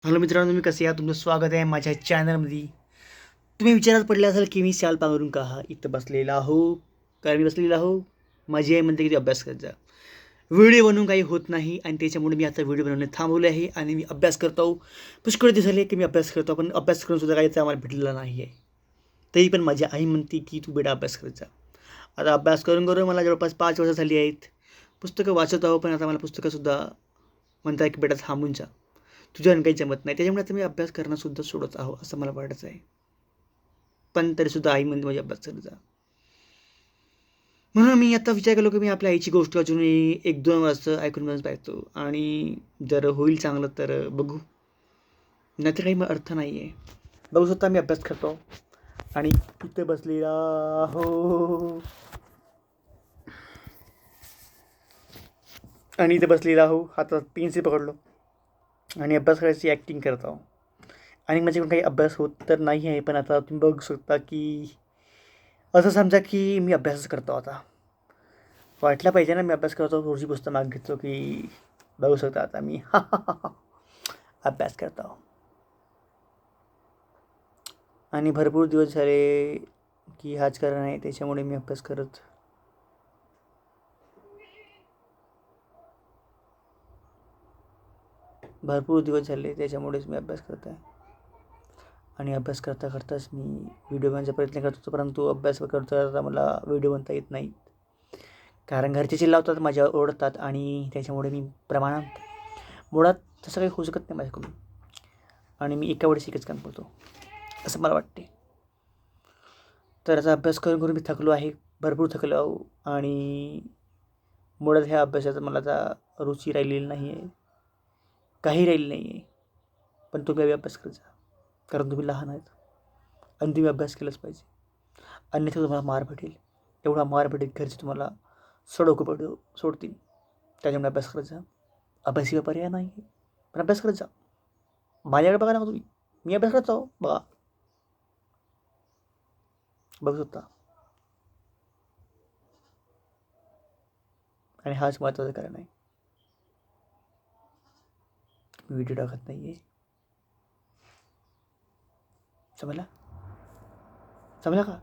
Hello मित्रांनो, तुम्ही कसे आहात? तुमचं स्वागत आहे माझ्या चॅनलमध्ये. तुम्ही विचारात पडले असाल की मी शाल पांघरून का इथं बसलेला हो. कारण मी बसलेला हो, माझी आई म्हणते की अभ्यास करत जा. व्हिडिओ बनवून काही होत नाही आणि त्याच्यामुळे मी आता व्हिडिओ बनवणे थांबवले आहे आणि मी अभ्यास करतो. पुष्कळ दिवस झाले की मी अभ्यास करतो, पण अभ्यास करून सुद्धा काहीच आम्हाला भेटलेला नाही आहे. तरी पण माझी आई म्हणते की तू बेटा अभ्यास करत जा. आता अभ्यास करून करून मला जवळपास 5 वर्ष झाली आहेत. पुस्तकं वाचत आहो, पण आता मला पुस्तकंसुद्धा म्हणतात की बेटा थांबून जा, तुझ्यानं काही जमत नाही. त्याच्यामुळे आता मी अभ्यास करणंसुद्धा सोडत आहो असं मला वाटत आहे. पण तरीसुद्धा आई म्हणते माझी अभ्यास करत जा. म्हणून मी आता विचार केला की मी आपल्या आईची गोष्ट अजून 1-2 वर्ष ऐकून बस पाहतो आणि जर होईल चांगलं तर बघू. नाहीतर काही मग अर्थ नाही आहे. बघू शकता मी अभ्यास करतो आणि इथे बसलेला हो आणि इथे बसलेला हो, हातात पेन्सिल पकडलो आणि अभ्यास करायची ॲक्टिंग करत आहो. आणि माझ्याकडून काही अभ्यास होत तर नाही आहे, पण आता तुम्ही बघू शकता की असं समजा की मी अभ्यासच करतो आता. वाटलं पाहिजे ना मी अभ्यास करतो, रोजची पुस्तक मागे घेतो की बघू शकता आता मी अभ्यास करतो. आणि भरपूर दिवस झाले की हाच कारण आहे त्याच्यामुळे मी अभ्यास करत. भरपूर दिवस झाले त्याच्यामुळेच मी अभ्यास करत आहे. आणि अभ्यास करता करताच मी व्हिडिओ बनवायचा प्रयत्न करत होतो, परंतु अभ्यास करता करता मला व्हिडिओ बनता येत नाही. कारण घरचे चिल्लावतात, माझ्यावर ओरडतात आणि त्याच्यामुळे मी प्रमाणात मुळात तसं काही होऊ शकत नाही माझ्याकडून. आणि मी एका वेळेस एकच काम करतो असं मला वाटते. तर याचा अभ्यास करून करून मी थकलो आहे, भरपूर थकलो आहो. आणि मुळात ह्या अभ्यासाचं मला आता रुची राहिलेली नाही आहे, काही राहिली नाही आहे. पण तुम्ही बी अभ्यास करत जा, कारण तुम्ही लहान आहेत आणि तुम्ही अभ्यास केलाच पाहिजे. अन्यथा तुम्हाला मार भेटेल, एवढा मार भेटेल घरचे तुम्हाला सोडतील. त्याच्यामुळे अभ्यास करत जा. अभ्यासाशिवाय पर्याय नाही आहे, पण अभ्यास करत जा. माझ्याकडे बघा ना तुम्ही, मी अभ्यास करत आहो बघा, बघू शकता. आणि हाच महत्त्वाचं कारण आहे. मी व्हिडिओ टाकत नाही आहे. समजला? समजला का?